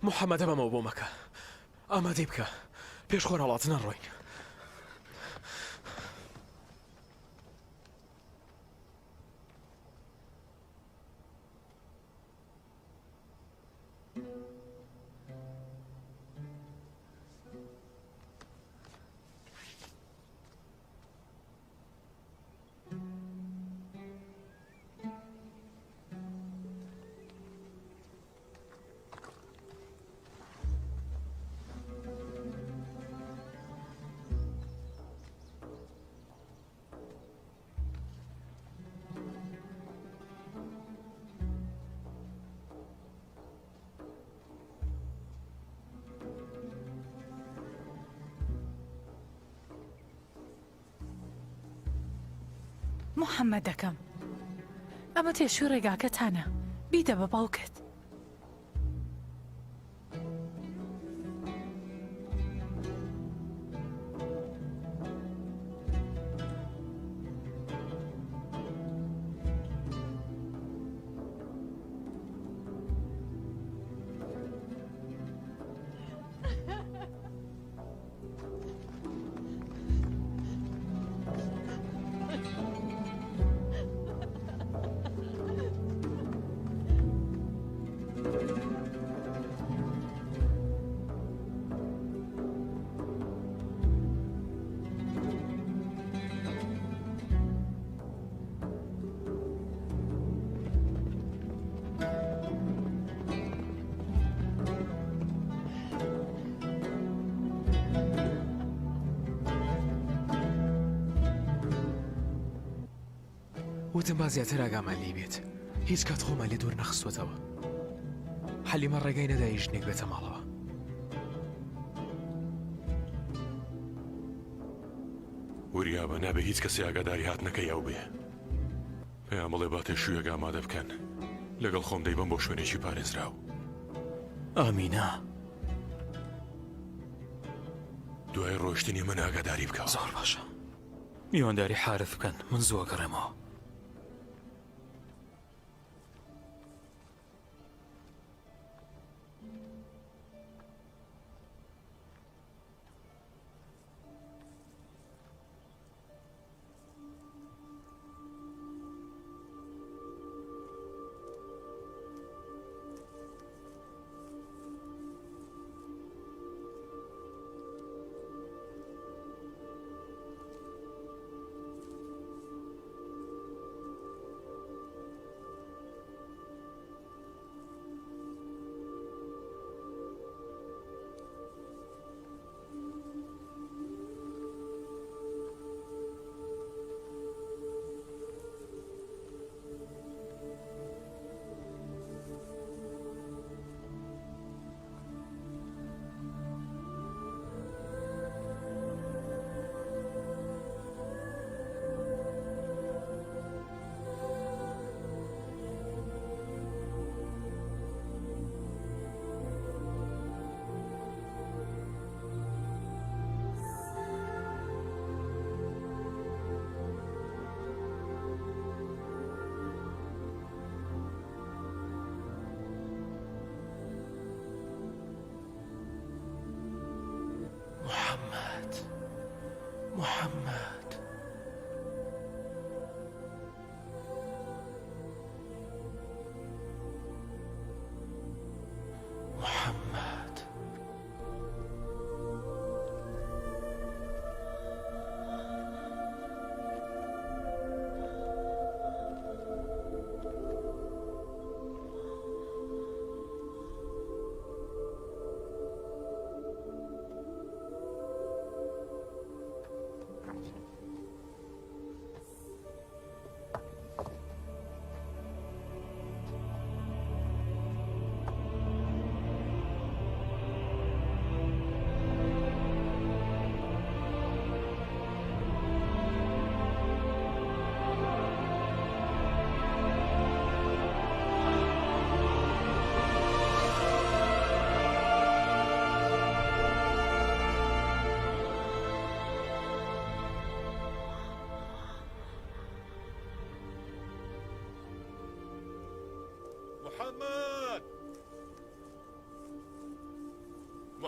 محەممەدە بەمەوە بۆ مەکە ئامادەی بکە پێش خۆرهەڵات نەڕۆین. محەممەدەکەم ئەمە تێشوی ڕێگاکەتانە بیدە بە باوکت. وتم با زیاتر ئاگامان لێ بێت هیچ کات خۆمان لێ دوور نەخستوەتەوە. حەلیمە ڕێگای نەدای ژنێک بێتە ماڵەوە. وریابە نابێ هیچ کەسی ئاگاداری هاتنەکەی ئەو بێ. پێیان بڵێ با تێشوویەک ئامادە بکەن لەگەڵ خۆم دەیبم بۆ شوێنێکی پارێزراو. ئامینە دوای ڕۆشتنی من ئاگاداری بکە. زۆر باشە. میوانداری حارف بکەن من زووە گەڕێمەوە. محەممەد محەممەد محەممەد!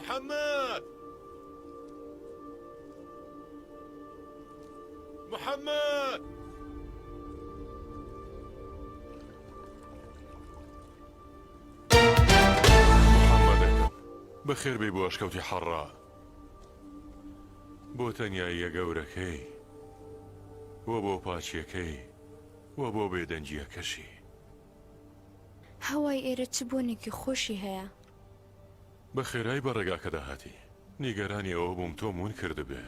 محمد محمد محمد بخير بي بۆ ئەشکەوتی حەڕا بۆ تەنیاییە گەورەکەی وە بۆ پاچیەکەی وە بۆ بێدەنجیەکەشی هەوای ئێرە چ بۆنێکی خۆشی هەیە. بە خێرایی بە ڕێگاکەدا هاتی نیگەرانی ئەوە بووم تۆ مون کردبێ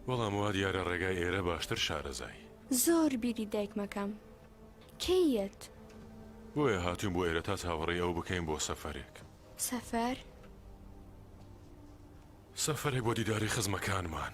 بەڵام وا دیارە ڕێگای ئێرە باشتر شارەزای زۆر بیری دایک مەکەم. کەیەت؟ بۆیە هاتوون بۆ ئێرە تا چاوەڕێی ئەو بکەین بۆ سەفەرێک. سەفەر؟ سەفەرێک بۆ دیداری خزمەکانمان.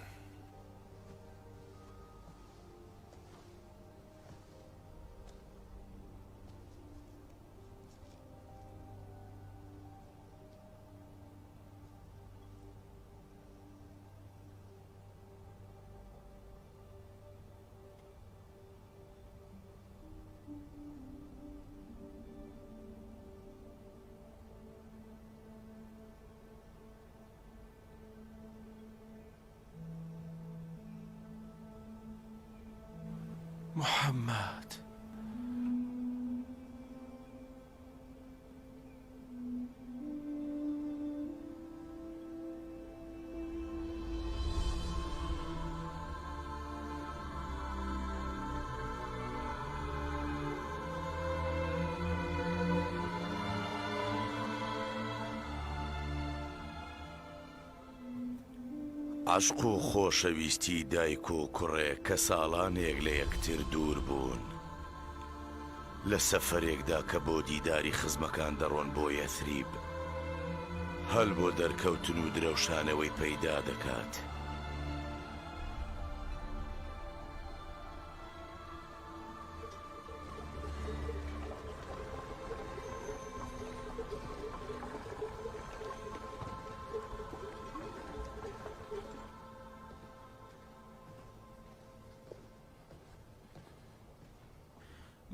محەممەد عشق و خۆشەویستی دایک و کوڕێ کە ساڵانێک لە یەکتر دوور بوون لە سەفەرێکدا کە بۆ دیداری خزمەکان دەڕۆن بۆ یەثریب هەل بۆ دەرکەوتن و درەوشانەوەی پەیدا دەکات.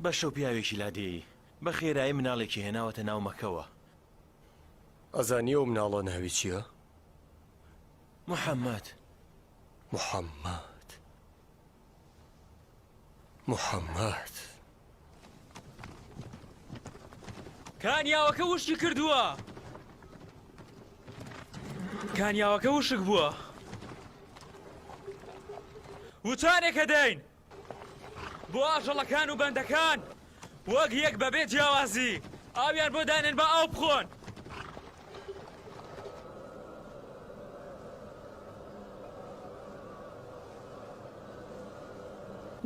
بە شەو پیاوێکی لادێی بە خێرایی مناڵێکی هێناوەتە ناو مەکەوە. ئەزانی ئەو مناڵە ناوی چییە؟ محەممەد. محەممەد محەممەد کانیاوەکە وشی کردووە، کانیاوەکە وشک بووە، وتانێکە دەین بۆ ئاژەڵەکان و بەندەکان وەک یەک بەبێ جیاوازی ئاویان بۆ دانێن بە ئاو بخۆن.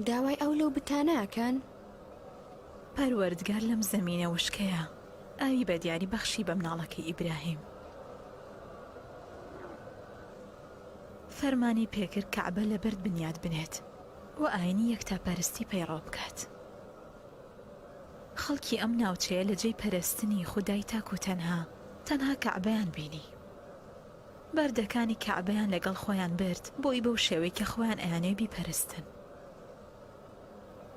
داوای ئەو لەو بتاناکەن؟ پەروەردگار لەم زەمینە وشکەیە ئاوی بە دیاری بەخشی بە مناڵەکەی ئیبراهیم. فەرمانی پێکرد کەعبە لە بەرد بنیاد بنێت و ئاینی یەکتاپەرستی پەیڕەو بکات. خەڵکی ئەم ناوچەیە لە جێی پەرستنی خودای تاک و تەنها کەعبەیان بینی. بەردەکانی کەعبەیان لەگەڵ خۆیان برد بۆی بەو شێوەی کە خۆیان ئەیانێ بیپەرستن.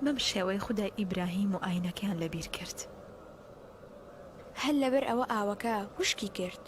بەم شێوەی خودای ئیبراهیم و ئاینەکەیان لەبیر کرد. هەل لەبەر ئەوە ئاوەکە وشکی کرد.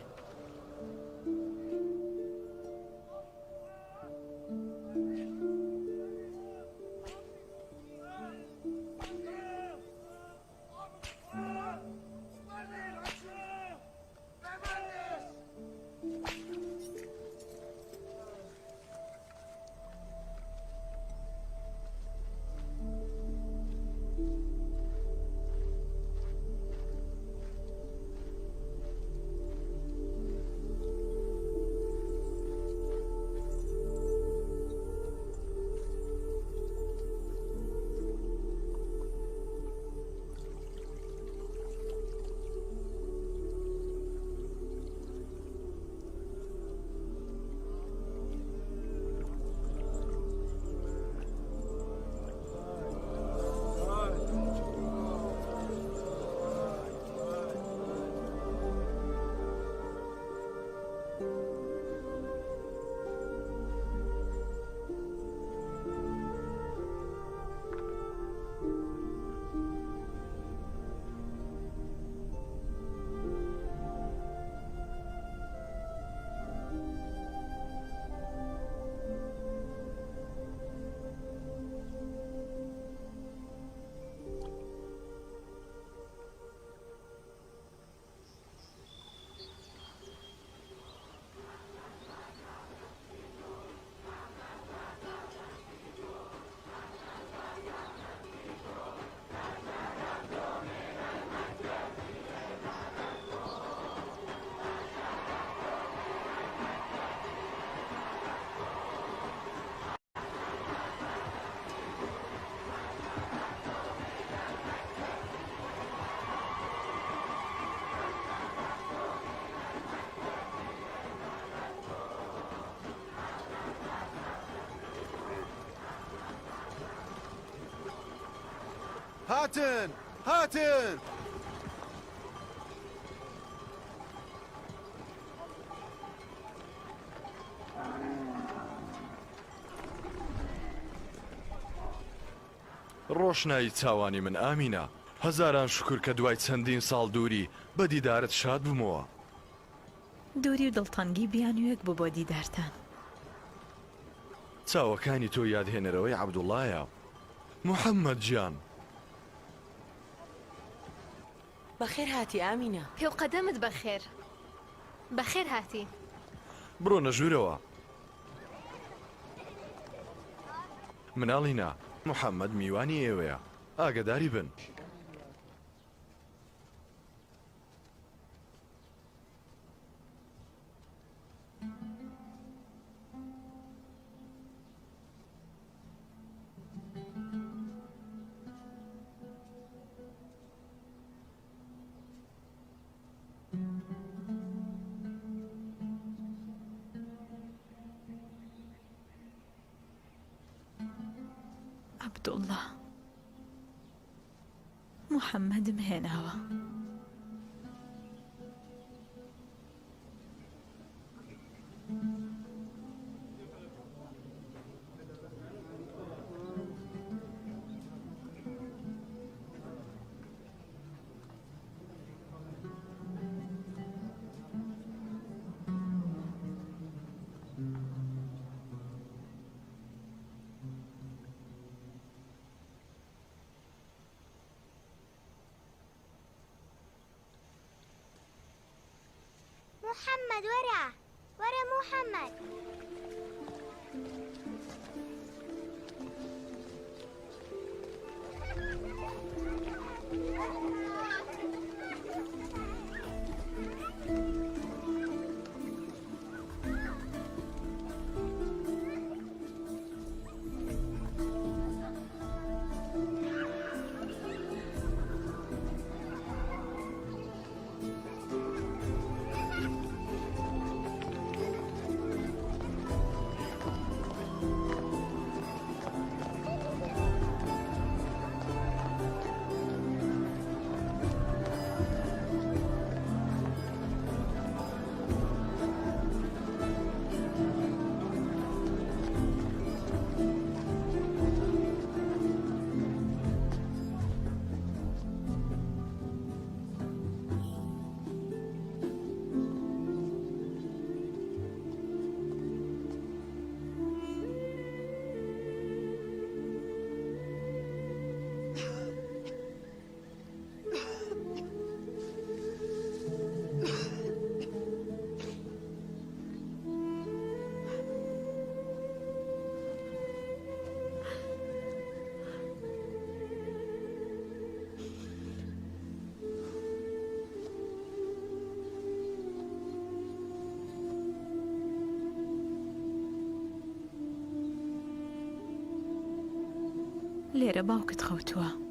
هاتن هاتن ڕۆشنایی چاوانی من ئامینە هەزاران شکر کە دوای چەندین ساڵ دووری بە دیدارت شاد بوومەوە دووری و دڵتەنگی بیانوێک بوو بۆ دیدارتان چاوەکانی تۆ یادهێنەرەوەی عەبدوڵڵایە محەممەد گیان بەخێر هاتی ئامینە پێوقەدەمت بەخێر بەخێر هاتی بڕۆ نەژوورەوە مناڵینا محەممەد میوانی ئێوەیە ئاگداری بن عەبدوڵڵا محەممەدم هێناوە محمد ورا محمد لێرە باوکت خەوتووە